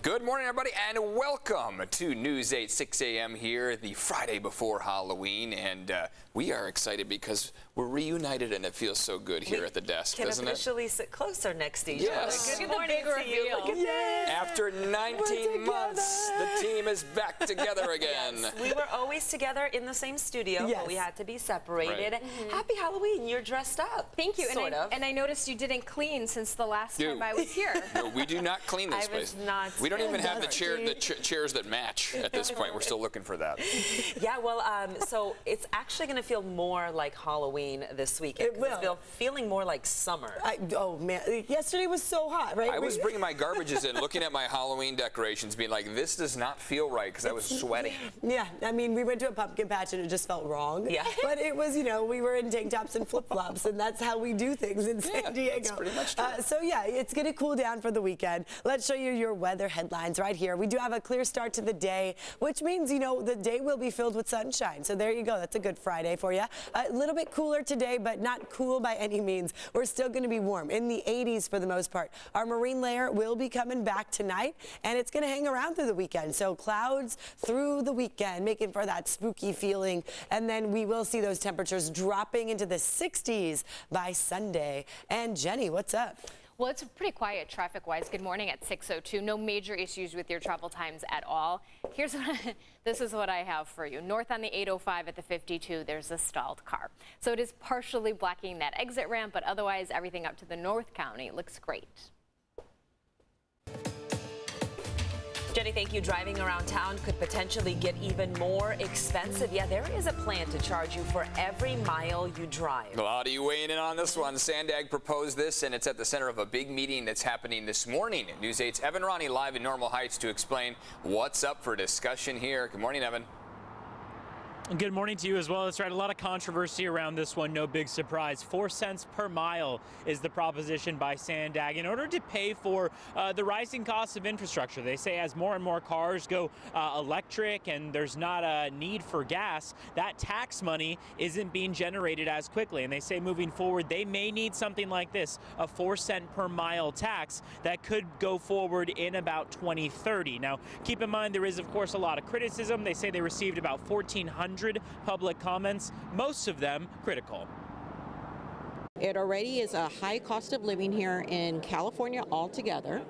Good morning, everybody, and welcome to News 8, 6 a.m. here, the Friday before Halloween. And we are excited because we're reunited, and it feels so good here at the desk, doesn't it? We can officially sit closer next to each other. Yes. Good morning to you. Look at this. After 19 months, the team is back together again. Yes. We were always together in the same studio, but we had to be separated. Right. Happy Halloween. You're dressed up. Thank you. Sort of. And I noticed you didn't clean since the last time I was here. No, we do not clean this place. We don't even have the chairs that match at this point. We're still looking for that. Yeah, well, so it's actually going to feel more like Halloween this weekend. It will. It's feeling more like summer. Oh, man. Yesterday was so hot, right? I was bringing my garbages in, looking at my Halloween decorations, being like, this does not feel right, because I was sweating. Yeah, I mean, we went to a pumpkin patch, and it just felt wrong. Yeah. But it was, you know, we were in tank tops and flip-flops, and that's how we do things in San Diego. That's pretty much true. So, yeah, it's going to cool down for the weekend. Let's show you your weather headlines right here. We do have a clear start to the day, which means, you know, the day will be filled with sunshine. So there you go. That's a good Friday for you. A little bit cooler today, but not cool by any means. We're still going to be warm in the 80s for the most part. Our marine layer will be coming back tonight, and it's going to hang around through the weekend. So clouds through the weekend, making for that spooky feeling. And then we will see those temperatures dropping into the 60s by Sunday. And Jenny, what's up? Well, it's pretty quiet traffic-wise. Good morning at 6:02. No major issues with your travel times at all. This is what I have for you. North on the 805 at the 52, there's a stalled car. So it is partially blocking that exit ramp, but otherwise everything up to the North County looks great. Jenny, thank you. Driving around town could potentially get even more expensive. Yeah, there is a plan to charge you for every mile you drive. Well, how do you weighing in on this one? SANDAG proposed this, and it's at the center of a big meeting that's happening this morning. News 8's Evan Ronnie live in Normal Heights to explain what's up for discussion here. Good morning, Evan. Good morning to you as well. That's right. A lot of controversy around this one. No big surprise. 4 cents per mile is the proposition by SANDAG in order to pay for the rising costs of infrastructure. They say as more and more cars go electric and there's not a need for gas, that tax money isn't being generated as quickly. And they say moving forward, they may need something like this, a 4 cent per mile tax that could go forward in about 2030. Now, keep in mind, there is, of course, a lot of criticism. They say they received about 1,400 public comments, most of them critical. It already is a high cost of living here in California altogether,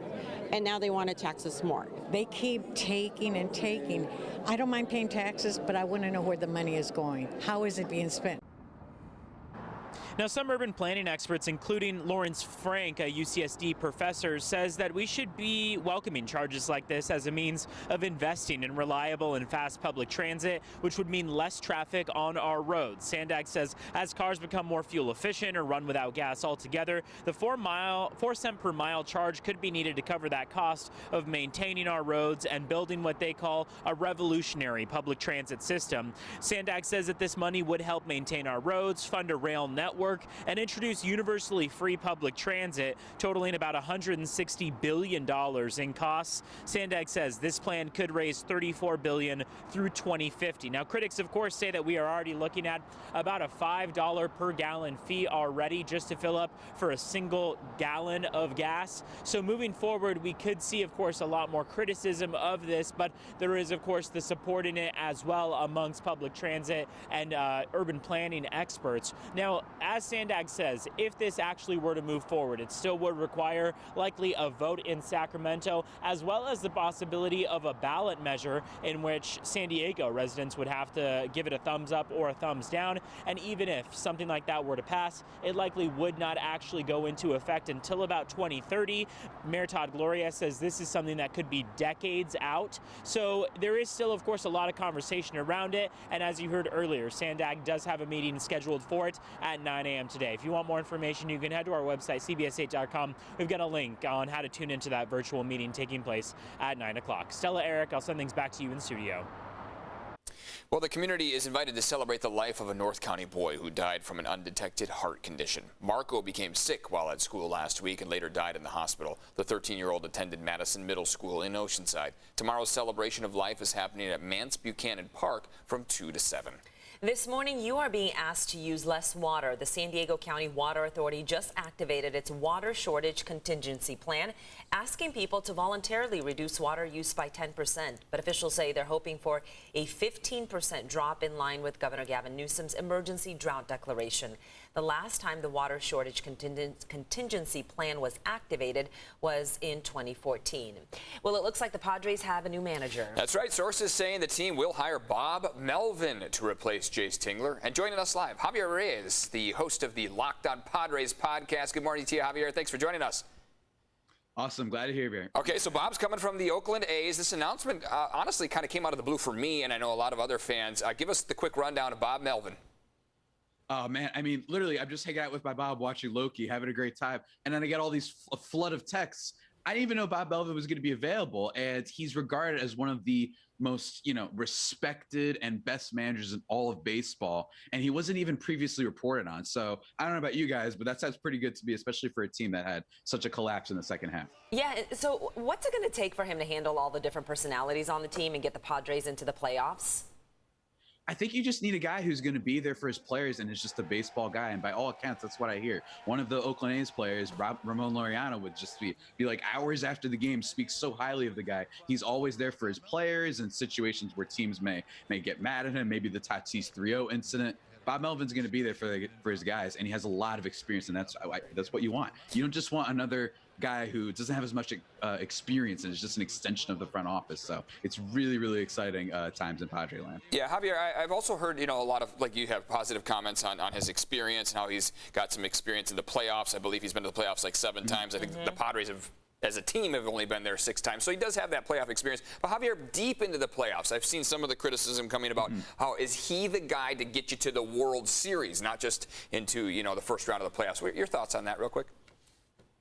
and now they want to tax us more. They keep taking and taking. I don't mind paying taxes, but I want to know where the money is going. How is it being spent? Now, some urban planning experts, including Lawrence Frank, a UCSD professor, says that we should be welcoming charges like this as a means of investing in reliable and fast public transit, which would mean less traffic on our roads. SANDAG says as cars become more fuel efficient or run without gas altogether, the 4 cent per mile charge could be needed to cover that cost of maintaining our roads and building what they call a revolutionary public transit system. SANDAG says that this money would help maintain our roads, fund a rail network, and introduce universally free public transit, totaling about $160 billion in costs. SANDAG says this plan could raise $34 billion through 2050. Now, critics, of course, say that we are already looking at about a $5 per gallon fee already just to fill up for a single gallon of gas. So moving forward, we could see, of course, a lot more criticism of this, but there is, of course, the support in it as well amongst public transit and urban planning experts. Now, as SANDAG says, if this actually were to move forward, it still would require likely a vote in Sacramento, as well as the possibility of a ballot measure in which San Diego residents would have to give it a thumbs up or a thumbs down. And even if something like that were to pass, it likely would not actually go into effect until about 2030. Mayor Todd Gloria says this is something that could be decades out. So there is still, of course, a lot of conversation around it. And as you heard earlier, SANDAG does have a meeting scheduled for it at 9 a.m. today. If you want more information, you can head to our website, cbs8.com. We've got a link on how to tune into that virtual meeting taking place at 9 o'clock. Stella, Eric, I'll send things back to you in studio. Well, the community is invited to celebrate the life of a North County boy who died from an undetected heart condition. Marco became sick while at school last week and later died in the hospital. The 13-year-old attended Madison Middle School in Oceanside. Tomorrow's celebration of life is happening at Mance Buchanan Park from 2 to 7. This morning, you are being asked to use less water. The San Diego County Water Authority just activated its water shortage contingency plan, asking people to voluntarily reduce water use by 10%. But officials say they're hoping for a 15% drop in line with Governor Gavin Newsom's emergency drought declaration. The last time the water shortage contingency plan was activated was in 2014. Well, it looks like the Padres have a new manager. That's right. Sources saying the team will hire Bob Melvin to replace Jace Tingler. And joining us live, Javier Reyes, the host of the Locked On Padres podcast. Good morning to you, Javier. Thanks for joining us. Awesome. Glad to hear you. Okay, so Bob's coming from the Oakland A's. This announcement honestly kind of came out of the blue for me, and I know a lot of other fans. Give us the quick rundown of Bob Melvin. Oh, man. I mean, literally, I'm just hanging out with my Bob watching Loki, having a great time. And then I get all these flood of texts. I didn't even know Bob Melvin was going to be available. And he's regarded as one of the most, respected and best managers in all of baseball. And he wasn't even previously reported on. So I don't know about you guys, but that sounds pretty good to me, especially for a team that had such a collapse in the second half. Yeah. So what's it going to take for him to handle all the different personalities on the team and get the Padres into the playoffs? I think you just need a guy who's going to be there for his players and is just a baseball guy. And by all accounts, that's what I hear. One of the Oakland A's players, Ramon Laureano, would just be like hours after the game, speaks so highly of the guy. He's always there for his players in situations where teams may get mad at him. Maybe the Tatis 3-0 incident. Bob Melvin's going to be there for his guys, and he has a lot of experience, and that's what you want. You don't just want another guy who doesn't have as much experience and is just an extension of the front office. So it's really, really exciting times in Padre land. Yeah, Javier, I've also heard, a lot of, like you have positive comments on his experience and how he's got some experience in the playoffs. I believe he's been to the playoffs like 7 times. I think the Padres as a team have only been there 6 times. So he does have that playoff experience. But Javier, deep into the playoffs, I've seen some of the criticism coming about how is he the guy to get you to the World Series, not just into, the first round of the playoffs. What are your thoughts on that real quick?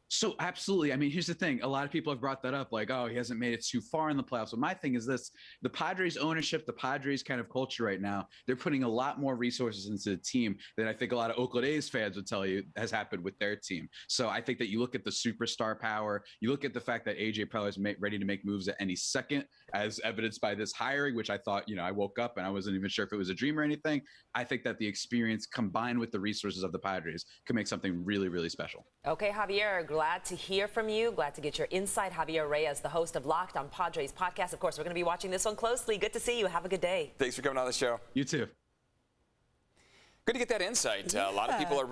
So absolutely. I mean, here's the thing. A lot of people have brought that up, like, oh, he hasn't made it too far in the playoffs. But my thing is this, the Padres ownership, the Padres kind of culture right now, they're putting a lot more resources into the team than I think a lot of Oakland A's fans would tell you has happened with their team. So I think that you look at the superstar power, you look at the fact that AJ Preller is ready to make moves at any second, as evidenced by this hiring, which I thought, I woke up and I wasn't even sure if it was a dream or anything. I think that the experience combined with the resources of the Padres can make something really, really special. Okay, Javier, glad to hear from you. Glad to get your insight. Javier Reyes, the host of Locked On Padres podcast. Of course, we're going to be watching this one closely. Good to see you. Have a good day. Thanks for coming on the show. You too. Good to get that insight. A lot of people are,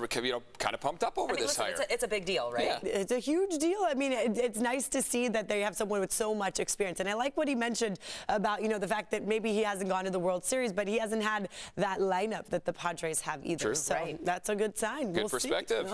kind of pumped up over this hire. It's a big deal, right? Yeah. It's a huge deal. I mean, it's nice to see that they have someone with so much experience. And I like what he mentioned about, the fact that maybe he hasn't gone to the World Series, but he hasn't had that lineup that the Padres have either. True. So Right. That's a good sign. Good perspective.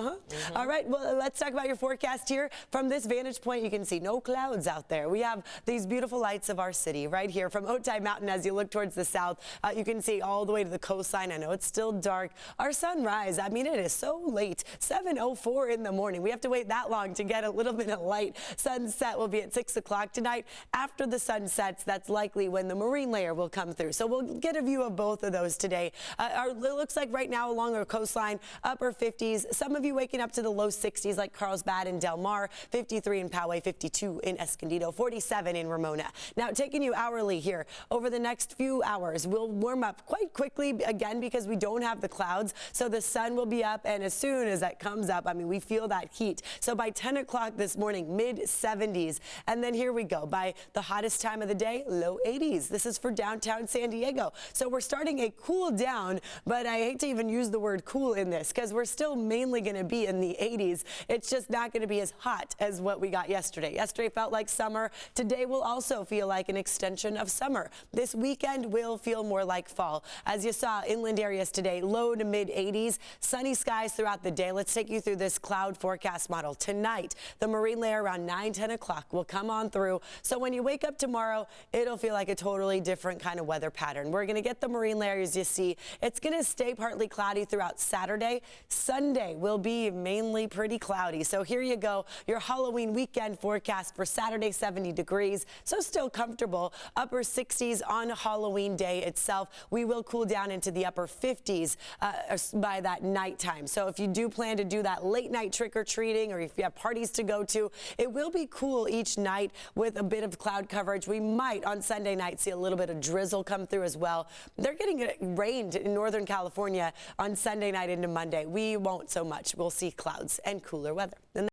All right, well, let's talk about your forecast here. From this vantage point, you can see no clouds out there. We have these beautiful lights of our city right here from Otay Mountain. As you look towards the south, you can see all the way to the coastline. I know it's still dark. Our sunrise, I mean, it is so late, 7:04 in the morning. We have to wait that long to get a little bit of light. Sunset will be at 6 o'clock tonight. After the sun sets, that's likely when the marine layer will come through. So we'll get a view of both of those today. It looks like right now along our coastline, upper 50s. Some of you waking up to the low 60s like Carlsbad and Del Mar, 53 in Poway, 52 in Escondido, 47 in Ramona. Now, taking you hourly here, over the next few hours, we'll warm up quite quickly again because we don't have the clouds. So the sun will be up, and as soon as that comes up, I mean, we feel that heat. So by 10 o'clock this morning, mid-70s. And then here we go. By the hottest time of the day, low 80s. This is for downtown San Diego. So we're starting a cool down, but I hate to even use the word cool in this because we're still mainly going to be in the 80s. It's just not going to be as hot as what we got yesterday. Yesterday felt like summer. Today will also feel like an extension of summer. This weekend will feel more like fall. As you saw, inland areas today, low to mid-80s. Sunny skies throughout the day. Let's take you through this cloud forecast model. Tonight, the marine layer around 9-10 o'clock will come on through. So when you wake up tomorrow, it'll feel like a totally different kind of weather pattern. We're going to get the marine layer, as you see. It's going to stay partly cloudy throughout Saturday. Sunday will be mainly pretty cloudy. So here you go. Your Halloween weekend forecast for Saturday, 70 degrees. So still comfortable. Upper 60s on Halloween day itself. We will cool down into the upper 50s by that nighttime. So if you do plan to do that late night trick-or-treating, or if you have parties to go to, it will be cool each night with a bit of cloud coverage. We might on Sunday night see a little bit of drizzle come through as well. They're getting it rained in Northern California on Sunday night into Monday. We won't so much. We'll see clouds and cooler weather. And